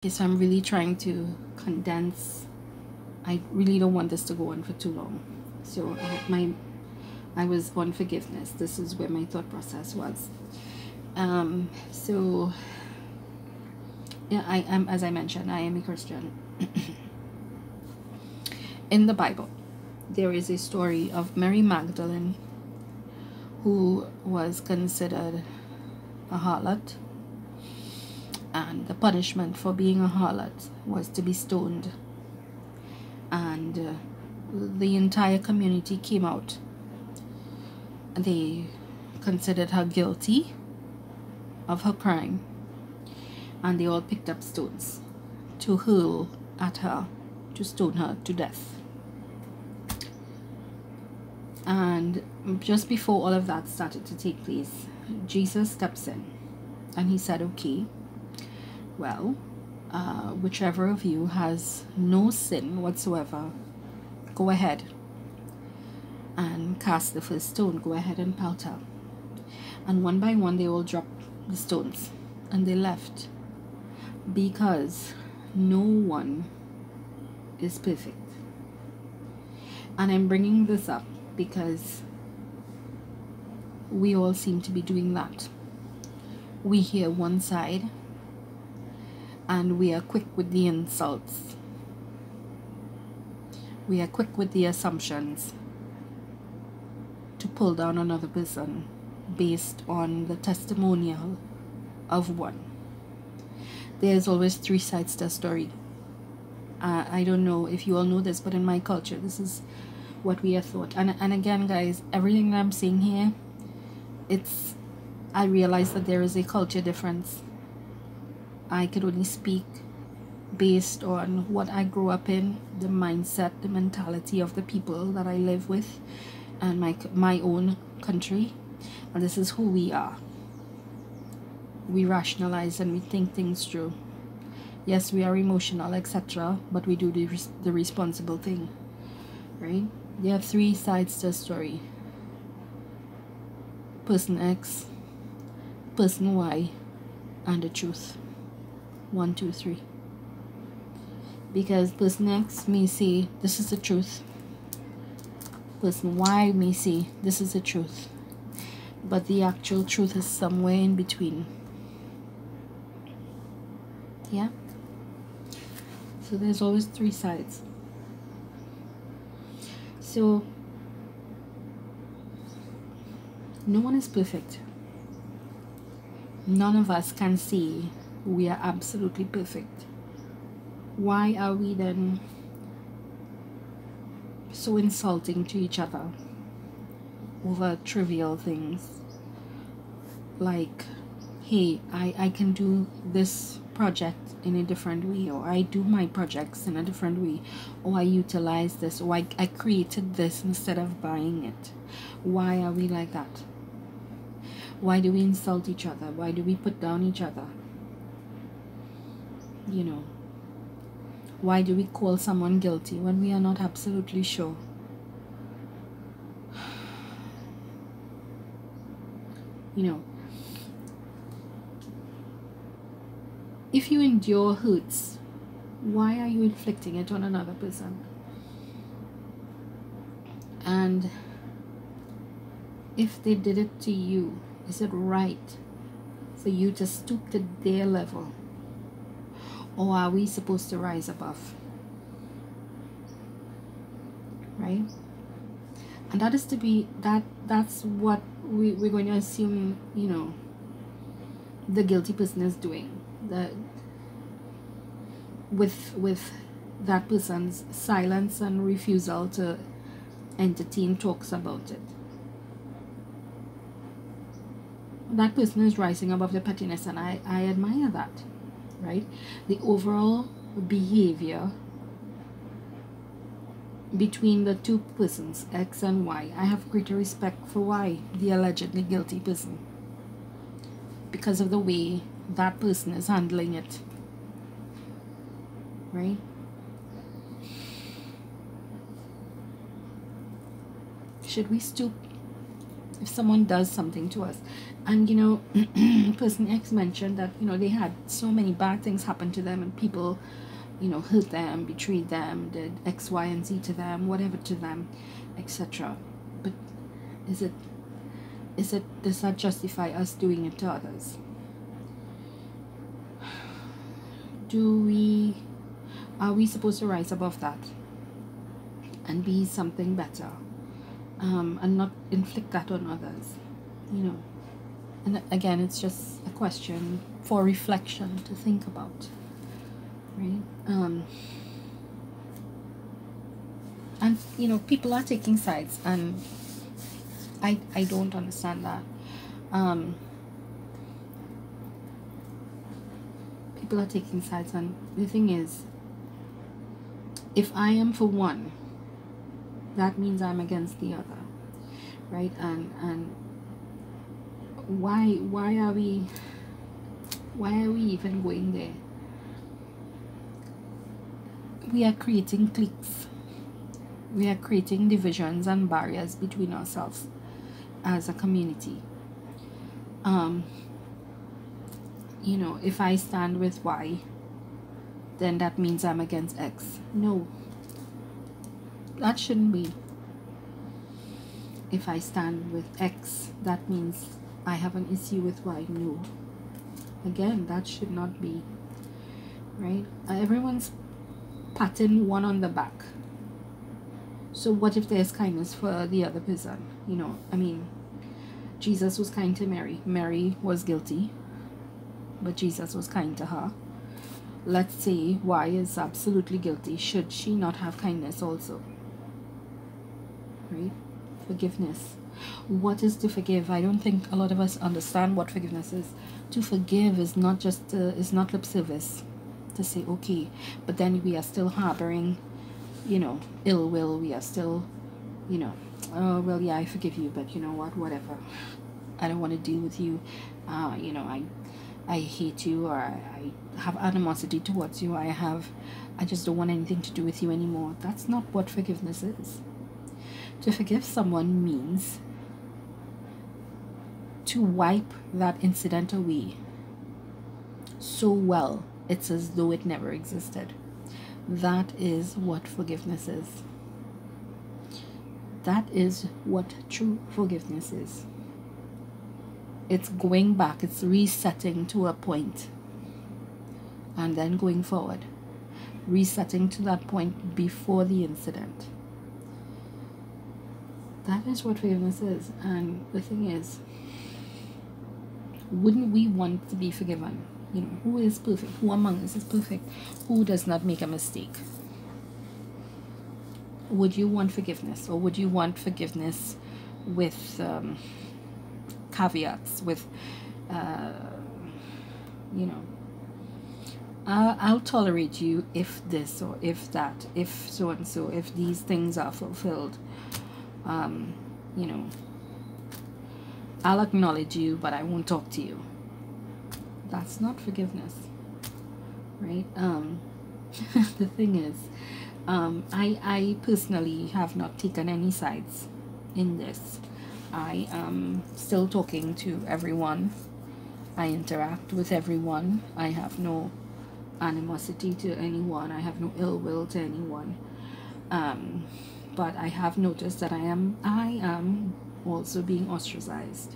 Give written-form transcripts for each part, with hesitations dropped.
Okay, so I'm really trying to condense. I really don't want this to go on for too long. So I was on forgiveness. This is where my thought process was. So yeah, I am, as I mentioned, I am a Christian. In the Bible, there is a story of Mary Magdalene, who was considered a harlot, and the punishment for being a harlot was to be stoned. And the entire community came out. They considered her guilty of her crime, and they all picked up stones to hurl at her, to stone her to death. And just before all of that started to take place, Jesus steps in and he said, okay, well, whichever of you has no sin whatsoever, go ahead and cast the first stone. Go ahead and pelt her. And one by one they all dropped the stones and they left, because no one is perfect. And I'm bringing this up because we all seem to be doing that. We hear one side and we are quick with the insults. We are quick with the assumptions to pull down another person based on the testimonial of one. There's always three sides to a story. I don't know if you all know this, but in my culture, this is what we are taught. And again, guys, everything that I'm saying here, I realize that there is a culture difference. I could only speak based on what I grew up in, the mindset, the mentality of the people that I live with, and my own country. And this is who we are. We rationalize and we think things through. Yes, we are emotional, etc., but we do the responsible thing, right? There are three sides to a story: person X, person Y, and the truth. 1, 2, 3. Because person X may say this is the truth, person Y may say this is the truth, but the actual truth is somewhere in between. Yeah? So there's always three sides. So no one is perfect. None of us can say we are absolutely perfect. Why are we then so insulting to each other over trivial things? Like, hey, I can do this project in a different way, or I do my projects in a different way, or I utilize this, or I created this instead of buying it. Why are we like that? Why do we insult each other? Why do we put down each other? You know, why do we call someone guilty when we are not absolutely sure? You know, if you endure hurts, why are you inflicting it on another person? And if they did it to you, is it right for you to stoop to their level? Or are we supposed to rise above? Right? And that is to be, that's what we're going to assume, you know, the guilty person is doing. That with that person's silence and refusal to entertain talks about it. That person is rising above the pettiness, and I admire that, right? The overall behavior between the two persons, X and Y, I have greater respect for Y, the allegedly guilty person, because of the way that person is handling it, right? Should we stoop if someone does something to us, and you know, person X mentioned that, you know, they had so many bad things happen to them, and people, you know, hurt them, betrayed them, did X, Y, and Z to them, whatever to them, etc. But is it does that justify us doing it to others? Are we supposed to rise above that and be something better, and not inflict that on others, you know? And again, it's just a question for reflection to think about, right? And you know, people are taking sides, and I don't understand that. People are taking sides, and the thing is, if I am for one, that means I'm against the other, right? And why are we even going there? We are creating cliques. We are creating divisions and barriers between ourselves as a community. You know, if I stand with Y, then that means I'm against X. No, that shouldn't be. If I stand with X, that means I have an issue with Y. No, again, that should not be, right? Everyone's patting one on the back. So what if there's kindness for the other person? You know, I mean, Jesus was kind to Mary. Mary was guilty, but Jesus was kind to her. Let's say Y is absolutely guilty. Should she not have kindness also? Right? Forgiveness. What is to forgive? I don't think a lot of us understand what forgiveness is. To forgive is not just is not lip service to say okay, but then we are still harboring, you know, ill will. We are still, you know, oh well, yeah, I forgive you, but you know what, whatever, I don't want to deal with you. You know, I hate you, or I have animosity towards you. I just don't want anything to do with you anymore. That's not what forgiveness is. To forgive someone means to wipe that incident away so well it's as though it never existed. That is what forgiveness is. That is what true forgiveness is. It's going back, it's resetting to a point, and then going forward, resetting to that point before the incident. That is what forgiveness is. And the thing is, wouldn't we want to be forgiven? You know, who is perfect? Who among us is perfect? Who does not make a mistake? Would you want forgiveness, or would you want forgiveness with caveats, with you know, I'll tolerate you if this or if that, if so and so, if these things are fulfilled. You know, I'll acknowledge you, but I won't talk to you. That's not forgiveness, right? The thing is, I personally have not taken any sides in this. I am still talking to everyone. I interact with everyone. I have no animosity to anyone. I have no ill will to anyone. But I have noticed that I am also being ostracized,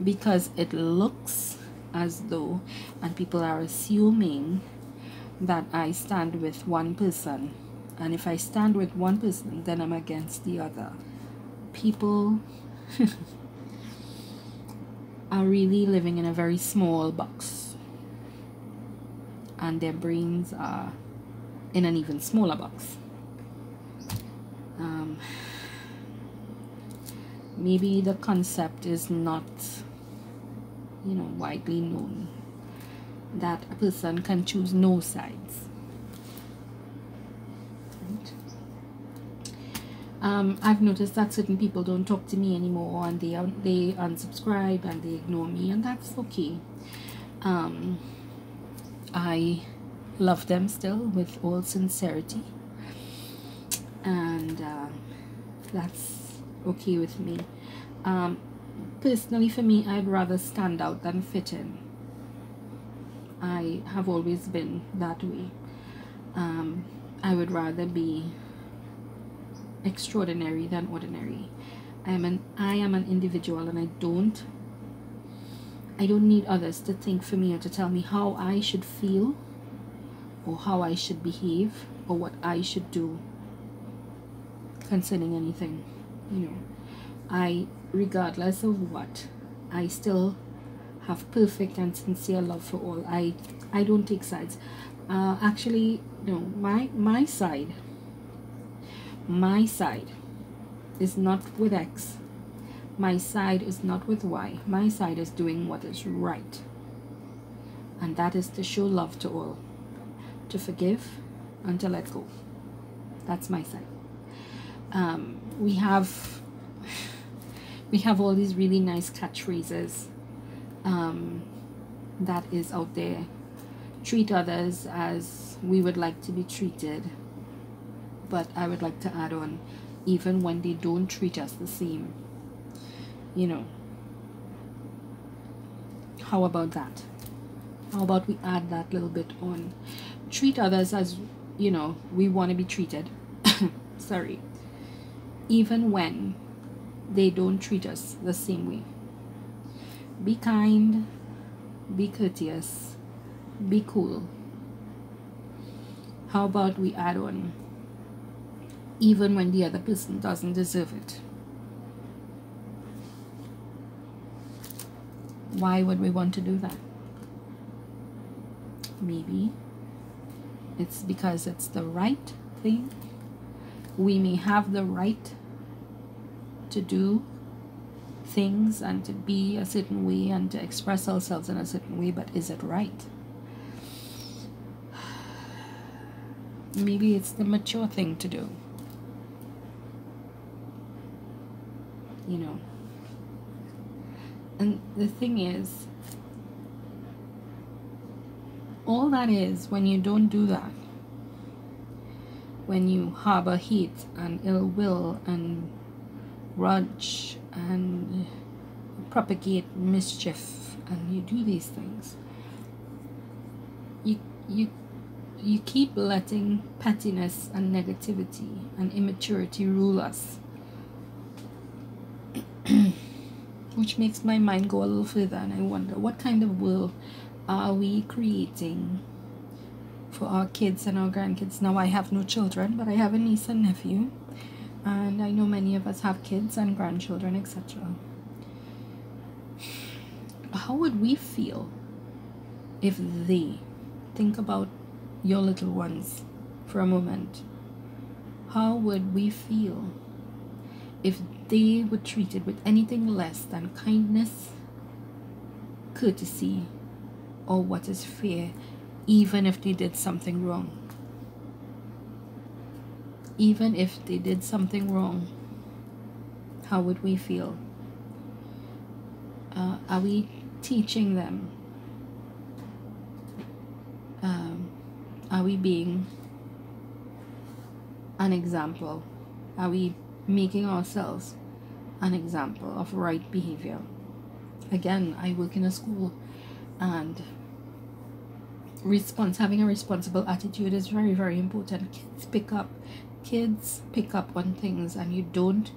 because it looks as though, and people are assuming that I stand with one person, and if I stand with one person, then I'm against the other. People are really living in a very small box, and their brains are in an even smaller box. Maybe the concept is not, you know, widely known, that a person can choose no sides. Right? I've noticed that certain people don't talk to me anymore, and they unsubscribe and they ignore me, and that's okay. I love them still with all sincerity, and that's okay with me. Personally, for me, I'd rather stand out than fit in. I have always been that way. I would rather be extraordinary than ordinary. I am an individual, and I don't need others to think for me or to tell me how I should feel or how I should behave or what I should do concerning anything. Regardless of what, I still have perfect and sincere love for all. I don't take sides. Actually, no, my side is not with X. My side is not with Y. My side is doing what is right. And that is to show love to all, to forgive and to let go. That's my side. We have all these really nice catchphrases that is out there. Treat others as we would like to be treated. But I would like to add on, even when they don't treat us the same. How about that? How about we add that little bit on? Treat others as, we want to be treated. Sorry. Even when they don't treat us the same way. Be kind, be courteous, be cool. How about we add on, even when the other person doesn't deserve it? Why would we want to do that? Maybe it's because it's the right thing. We may have the right to do things and to be a certain way and to express ourselves in a certain way, but is it right? Maybe it's the mature thing to do. And the thing is, all that is, when you don't do that, when you harbor hate and ill will and grudge and propagate mischief and you do these things, you keep letting pettiness and negativity and immaturity rule us. Which makes my mind go a little further, and I wonder, what kind of world are we creating for our kids and our grandkids? Now, I have no children, but I have a niece and nephew, and I know many of us have kids and grandchildren, etc. How would we feel if they, think about your little ones for a moment, how would we feel if they were treated with anything less than kindness, courtesy, or what is fair, even if they did something wrong? Even if they did something wrong, how would we feel? Are we teaching them? Are we being an example? Are we making ourselves an example of right behavior? Again, I work in a school, and having a responsible attitude is very, very important. Kids pick up on things, and you don't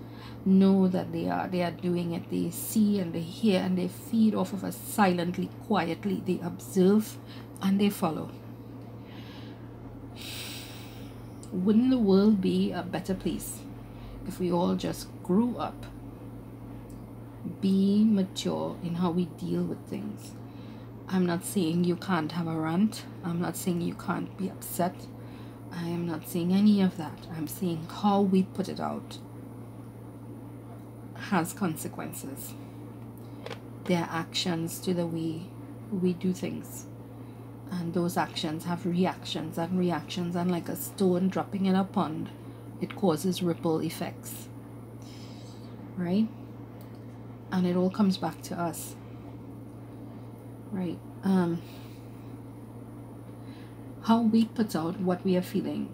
know that they are doing it. They see and they hear and they feed off of us silently, quietly. They observe and they follow. Wouldn't the world be a better place if we all just grew up, be mature in how we deal with things? I'm not saying you can't have a rant. I'm not saying you can't be upset. I am not saying any of that. I'm saying how we put it out has consequences. There are actions to the way we do things. And those actions have reactions and reactions, and like a stone dropping in a pond, it causes ripple effects, right? And it all comes back to us, right? How we put out what we are feeling,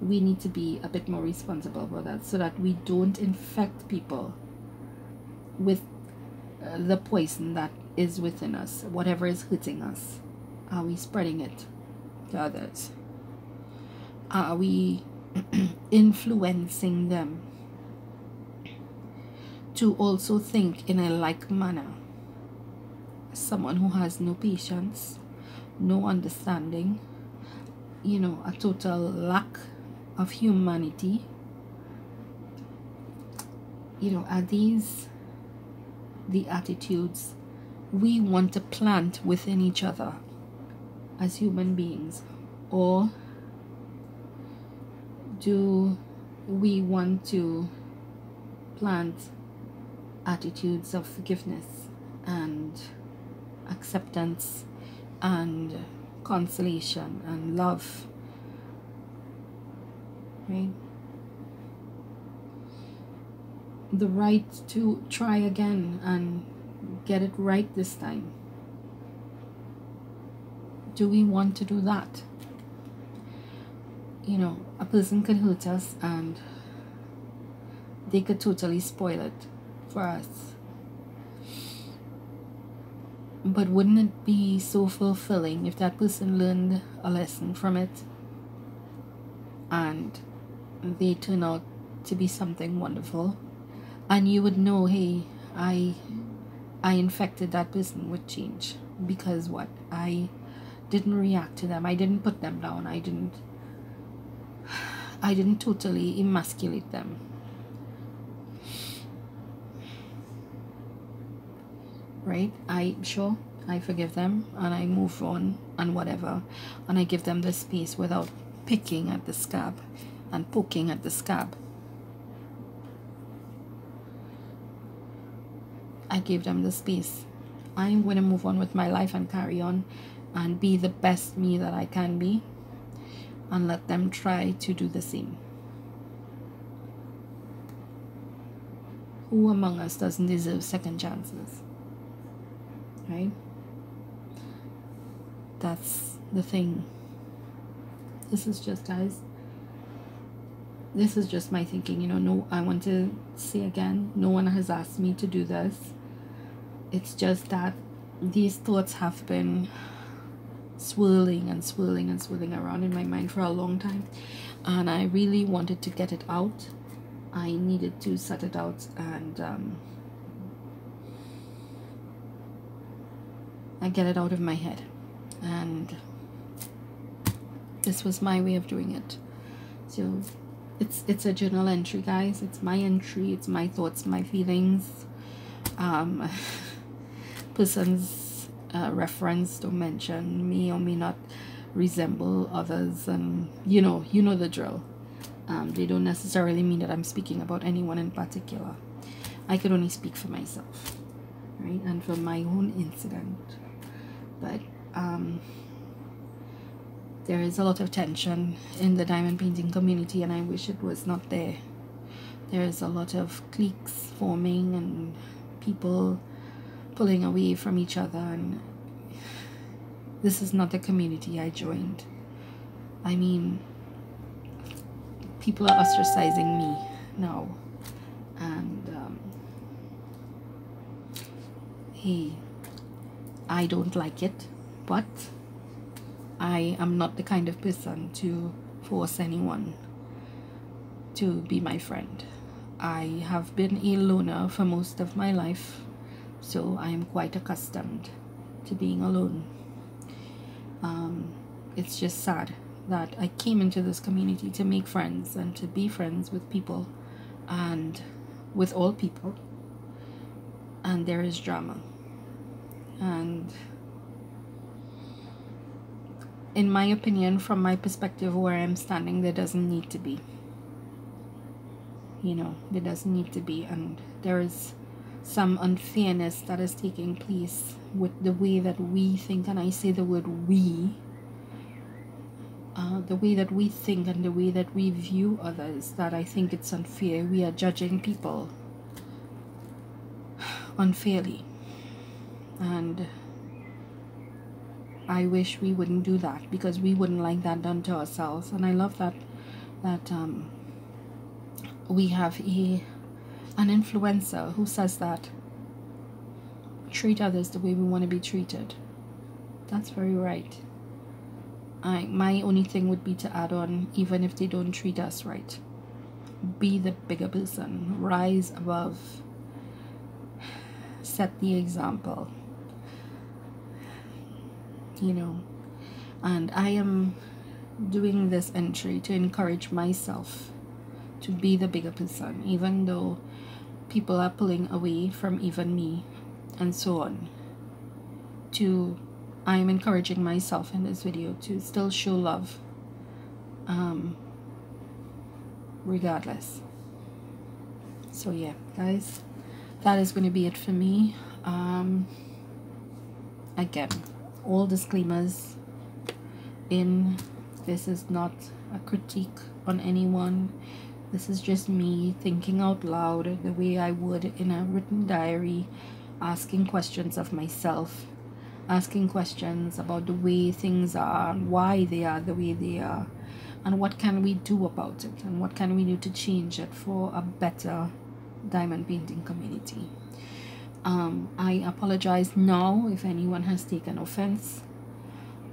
we need to be a bit more responsible about that, so that we don't infect people with the poison that is within us? Whatever is hurting us, are we spreading it to others? Are we influencing them to also think in a like manner? Someone who has no patience, no understanding, a total lack of humanity. Are these the attitudes we want to plant within each other as human beings? Or do we want to plant attitudes of forgiveness and acceptance and consolation and love, right? The right to try again and get it right this time. Do we want to do that? A person could hurt us and they could totally spoil it for us. But wouldn't it be so fulfilling if that person learned a lesson from it and they turn out to be something wonderful? And you would know, hey, I infected that person with change. Because what? I didn't react to them. I didn't put them down. I didn't totally emasculate them. Right? I forgive them and I move on and whatever. And I give them the space without picking at the scab and poking at the scab. I gave them the space. I'm going to move on with my life and carry on and be the best me that I can be, and let them try to do the same. Who among us doesn't deserve second chances? Right? That's the thing. This is just, guys, this is just my thinking. No, I want to say again, no one has asked me to do this. It's just that these thoughts have been swirling and swirling and swirling around in my mind for a long time, and I really wanted to get it out. I needed to set it out, and I get it out of my head, and this was my way of doing it. So it's a journal entry, guys. It's my entry, it's my thoughts, my feelings. Person's reference to mention may or may not resemble others, and you know the drill. They don't necessarily mean that I'm speaking about anyone in particular. I could only speak for myself, right, and for my own incident. But there is a lot of tension in the diamond painting community, and I wish it was not there. There is a lot of cliques forming and people pulling away from each other, and this is not the community I joined. I mean, people are ostracizing me now, and hey, I don't like it, but I am not the kind of person to force anyone to be my friend. I have been a loner for most of my life, so I am quite accustomed to being alone. It's just sad that I came into this community to make friends and to be friends with people, and with all people, and there is drama. And in my opinion, from my perspective, where I'm standing, there doesn't need to be. There doesn't need to be, and there is some unfairness that is taking place with the way that we think, and I say the word we, the way that we think and the way that we view others, that I think it's unfair. We are judging people unfairly, and I wish we wouldn't do that, because we wouldn't like that done to ourselves. And I love that we have an influencer who says that treat others the way we want to be treated. That's very right. My only thing would be to add on, even if they don't treat us right, be the bigger person, rise above, set the example, you know. And I am doing this entry to encourage myself to be the bigger person, even though people are pulling away from even me and so on. I am encouraging myself in this video to still show love regardless. So yeah, guys, that is going to be it for me. Again, all disclaimers in this is not a critique on anyone. This is just me thinking out loud the way I would in a written diary, asking questions of myself, asking questions about the way things are and why they are the way they are, and what can we do about it, and what can we do to change it for a better diamond painting community. I apologize now if anyone has taken offense.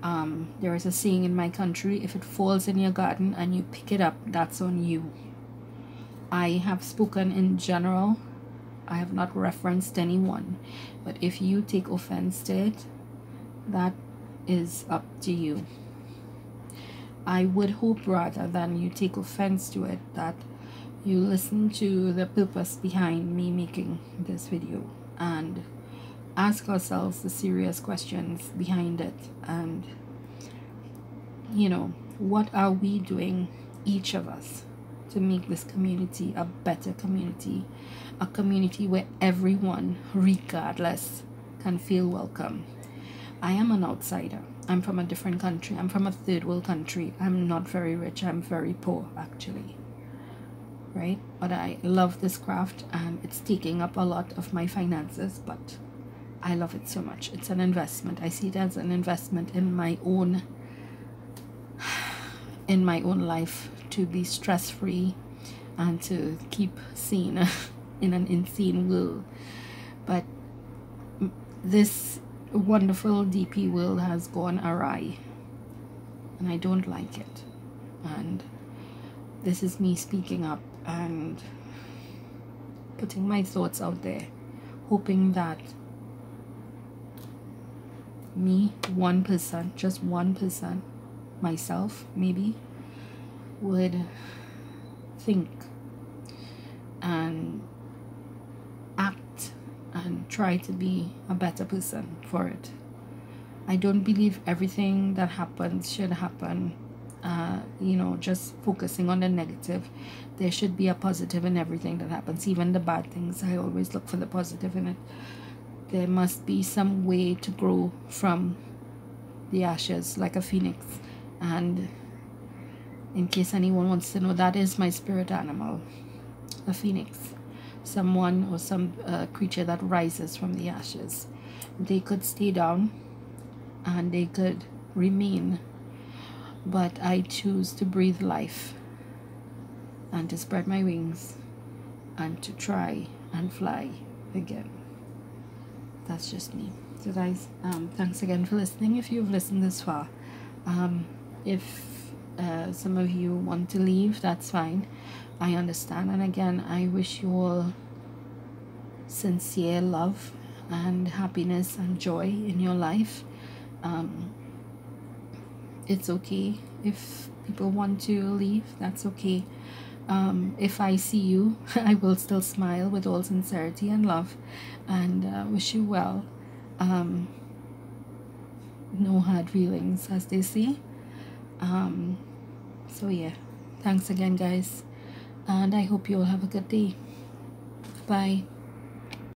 There is a saying in my country, if it falls in your garden and you pick it up, that's on you. I have spoken in general. I have not referenced anyone, but if you take offense to it, that is up to you. I would hope, rather than you take offense to it, that you listen to the purpose behind me making this video and ask ourselves the serious questions behind it. And you know, what are we doing, each of us, to make this community a better community, a community where everyone, regardless, can feel welcome. I am an outsider. I'm from a different country. I'm from a third world country. I'm not very rich. I'm very poor, actually. Right? But I love this craft, and it's taking up a lot of my finances, but I love it so much. It's an investment. I see it as an investment in my own life, to be stress-free and to keep sane in an insane world. But this wonderful DP world has gone awry, and I don't like it. And this is me speaking up and putting my thoughts out there, hoping that me, one person, just one person, myself maybe, would think and act and try to be a better person for it. I don't believe everything that happens should happen, you know, just focusing on the negative. There should be a positive in everything that happens, even the bad things. I always look for the positive in it. There must be some way to grow from the ashes like a phoenix. And in case anyone wants to know, that is my spirit animal, a phoenix. Someone or some creature that rises from the ashes. They could stay down and they could remain, but I choose to breathe life and to spread my wings and to try and fly again. That's just me. So guys, thanks again for listening, if you've listened this far. If some of you want to leave, that's fine. I understand. And again, I wish you all sincere love and happiness and joy in your life. It's okay if people want to leave, that's okay. If I see you, I will still smile with all sincerity and love, and wish you well. No hard feelings, as they say. So yeah, thanks again guys, and I hope you all have a good day. Bye.